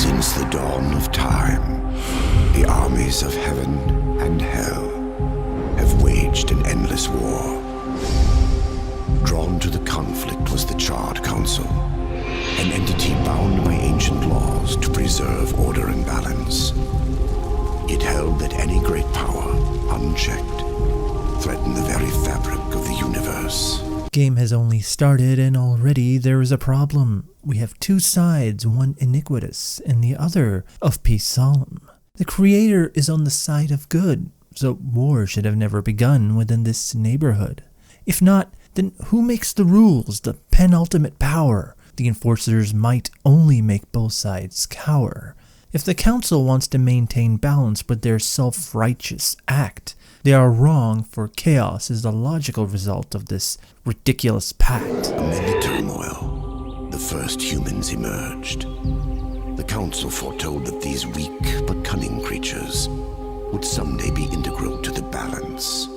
Since the dawn of time, the armies of heaven and hell have waged an endless war. Drawn to the conflict was the Charred Council, an entity bound by ancient laws to preserve order and balance. It held that any great power, unchecked, threatened the very fabric of the universe. Game has only started and already there is a problem. We have two sides, one iniquitous and the other of peace solemn. The creator is on the side of good, so war should have never begun within this neighborhood. If not, then who makes the rules, the penultimate power? The enforcers might only make both sides cower. If the council wants to maintain balance with their self-righteous act, they are wrong, for chaos is the logical result of this ridiculous pact. Amid the turmoil, the first humans emerged. The council foretold that these weak but cunning creatures would someday be integral to the balance.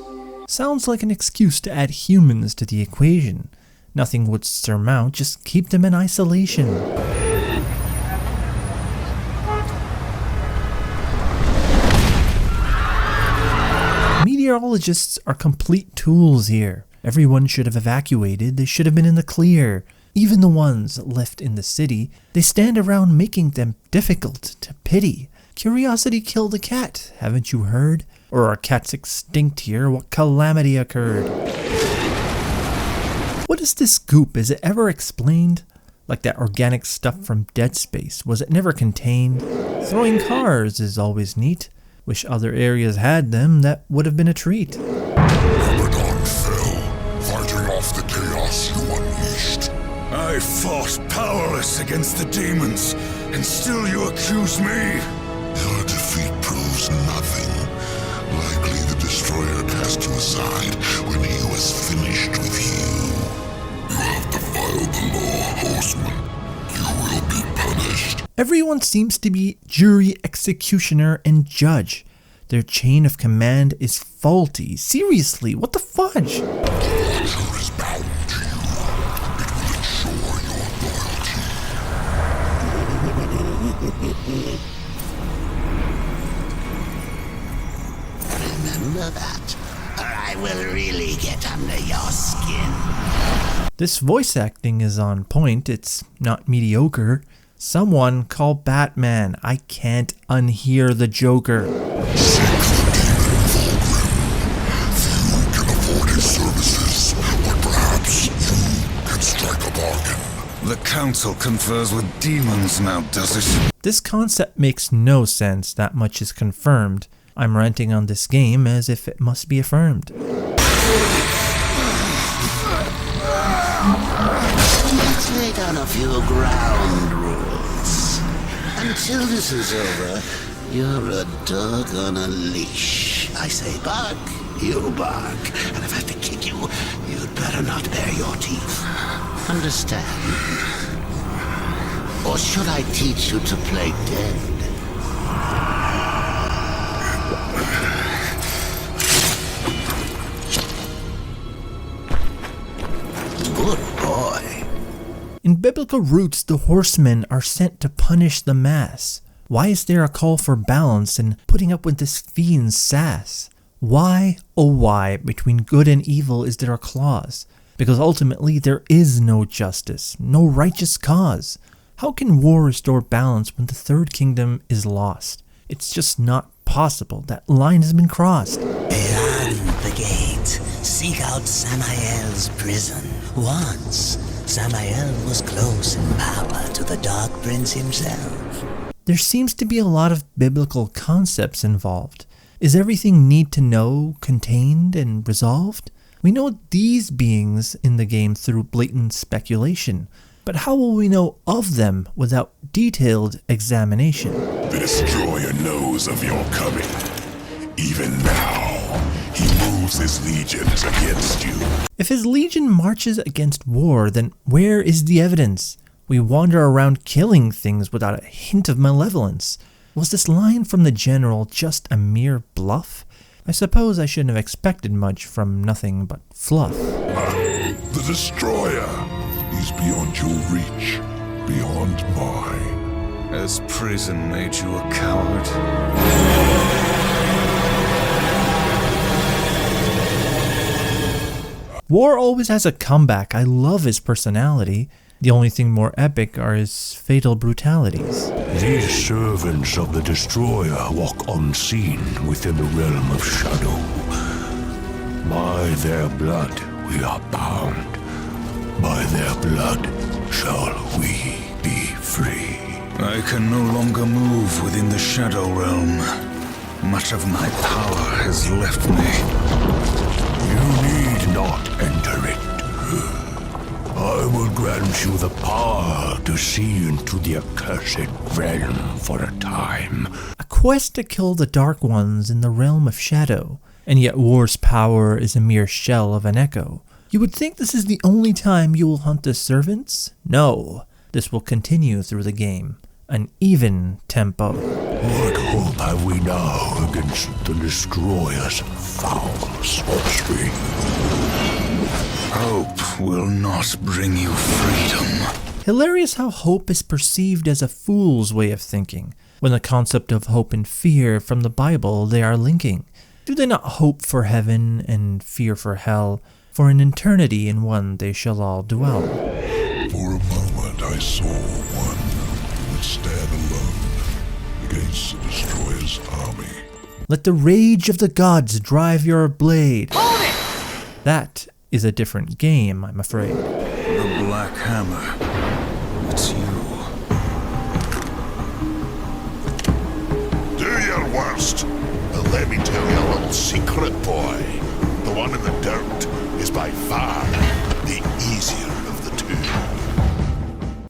Sounds like an excuse to add humans to the equation. Nothing would surmount, just keep them in isolation. Meteorologists are complete tools here. Everyone should have evacuated, they should have been in the clear. Even the ones left in the city, they stand around making them difficult to pity. Curiosity killed a cat, haven't you heard? Or are cats extinct here? What calamity occurred? What is this goop? Is it ever explained? Like that organic stuff from Dead Space, was it never contained? Throwing cars is always neat. Wish other areas had them, that would have been a treat. Abaddon fell, fighting off the chaos you unleashed. I fought powerless against the demons, and still you accuse me? Your defeat proves nothing. Likely the Destroyer cast you aside when he was finished with you. You have defiled the law, horsemen. You will be punished. Everyone seems to be jury, executioner, and judge. Their chain of command is faulty. Seriously, what the fudge? The Watcher is bound to you. It will ensure your loyalty. Remember that, or I will really get under your skin. This voice acting is on point. It's not mediocre. Someone call Batman. I can't unhear the Joker. Seek the demon Vulgrim. Few can afford his services, but perhaps you can strike a bargain. The council confers with demons now, does it? This concept makes no sense. That much is confirmed. I'm ranting on this game as if it must be affirmed. Let's lay down a few ground rules. Until this is over, you're a dog on a leash. I say bark, you bark. And if I have to kick you, you'd better not bare your teeth. Understand? Or should I teach you to play dead? Good boy. In biblical roots, the horsemen are sent to punish the mass. Why is there a call for balance and putting up with this fiend's sass? Why, oh why, between good and evil is there a clause? Because ultimately there is no justice, no righteous cause. How can war restore balance when the third kingdom is lost? It's just not possible. That line has been crossed. Beyond the gate, seek out Samael's prison. Once, Samael was close in power to the Dark Prince himself. There seems to be a lot of biblical concepts involved. Is everything need to know contained and resolved? We know these beings in the game through blatant speculation, but how will we know of them without detailed examination? The Destroyer knows of your coming. Even now, he moves his legions against you. If his legion marches against war, then where is the evidence? We wander around killing things without a hint of malevolence. Was this line from the general just a mere bluff? I suppose I shouldn't have expected much from nothing but fluff. The Destroyer. He's beyond your reach, beyond mine. Has prison made you a coward? War always has a comeback. I love his personality. The only thing more epic are his fatal brutalities. These servants of the Destroyer walk unseen within the realm of shadow. By their blood we are bound. By their blood shall we be free. I can no longer move within the Shadow Realm. Much of my power has left me. You need not enter it. I will grant you the power to see into the accursed realm for a time. A quest to kill the Dark Ones in the realm of shadow, and yet War's power is a mere shell of an echo. You would think this is the only time you will hunt the servants? No, this will continue through the game. An even tempo. What hope have we now against the Destroyer's foul sorcery? Hope will not bring you freedom. Hilarious how hope is perceived as a fool's way of thinking, when the concept of hope and fear from the Bible they are linking. Do they not hope for heaven and fear for hell? For an eternity in one they shall all dwell. For a moment I saw one who would stand alone against the Destroyer's army. Let the rage of the gods drive your blade. Hold it! That is a different game, I'm afraid. The Black Hammer. It's you. Do your worst, but let me tell you a little secret, boy. The one in the dirt is by far the easier of the two.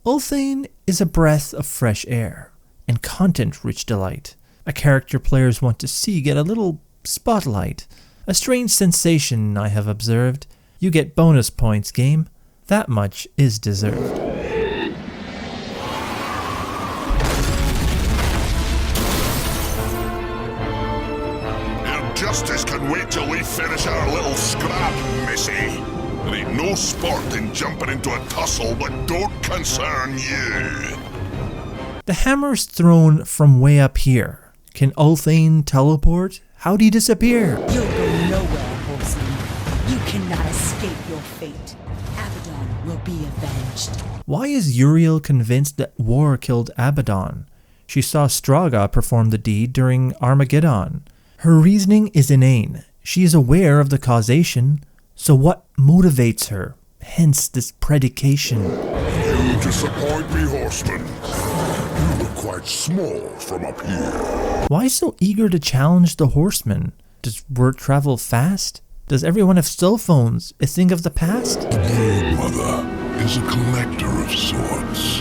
Ulthane is a breath of fresh air and content-rich delight. A character players want to see get a little spotlight. A strange sensation I have observed. You get bonus points, game. That much is deserved. Your justice can wait till we finish our little scrap, missy. There ain't no sport in jumping into a tussle that don't concern you. The hammer's thrown from way up here. Can Ulthane teleport? How'd he disappear? You'll go nowhere, horseman. You cannot escape your fate. Abaddon will be avenged. Why is Uriel convinced that War killed Abaddon? She saw Straga perform the deed during Armageddon. Her reasoning is inane. She is aware of the causation. So what motivates her? Hence this predication. You disappoint me, horseman. You look quite small from up here. Why so eager to challenge the horsemen? Does word travel fast? Does everyone have cell phones? A thing of the past? The Brood Mother is a collector of sorts.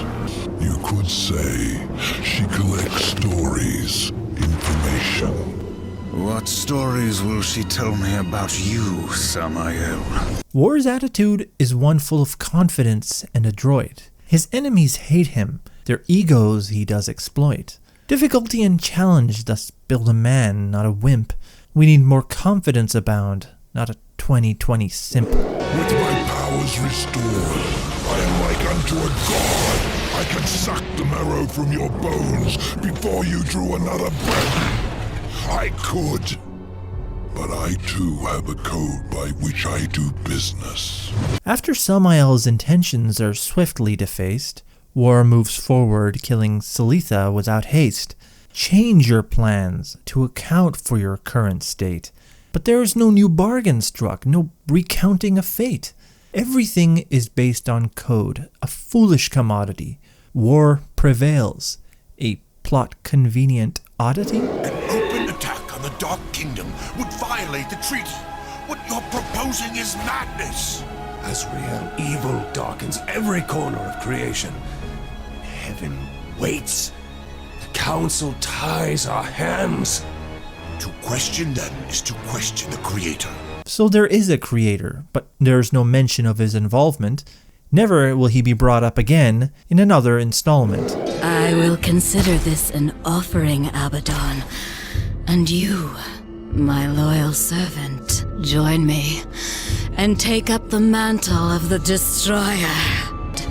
You could say she collects stories, information. What stories will she tell me about you, Samael? War's attitude is one full of confidence and adroit. His enemies hate him. Their egos he does exploit. Difficulty and challenge thus build a man, not a wimp. We need more confidence abound, not a 2020 simp. With my powers restored, I am like unto a god. I can suck the marrow from your bones before you drew another breath. I could, but I too have a code by which I do business. After Samael's intentions are swiftly defaced, War moves forward, killing Salitha without haste. Change your plans to account for your current state. But there is no new bargain struck, no recounting of fate. Everything is based on code, a foolish commodity. War prevails. A plot-convenient oddity? An open attack on the Dark Kingdom would violate the treaty. What you're proposing is madness. Azrael, evil darkens every corner of creation. Heaven waits. The council ties our hands. To question them is to question the Creator. So there is a creator, but there's no mention of his involvement. Never will he be brought up again in another installment. I will consider this an offering, Abaddon. And you, my loyal servant, join me and take up the mantle of the Destroyer.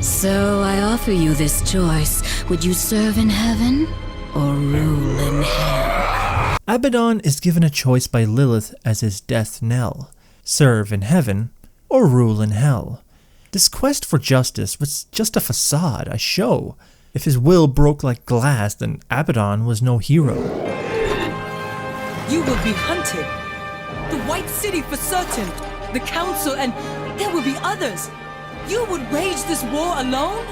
So I offer you this choice. Would you serve in heaven or rule in hell? Abaddon is given a choice by Lilith as his death knell. Serve in heaven or rule in hell. This quest for justice was just a facade, a show. If his will broke like glass, then Abaddon was no hero. You will be hunted. The White City for certain. The Council, and there will be others. You would wage this war alone?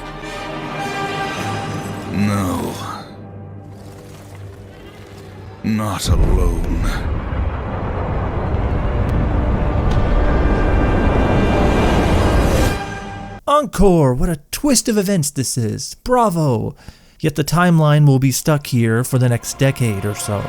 No. Not alone. Encore! What a twist of events this is. Bravo! Yet the timeline will be stuck here for the next decade or so.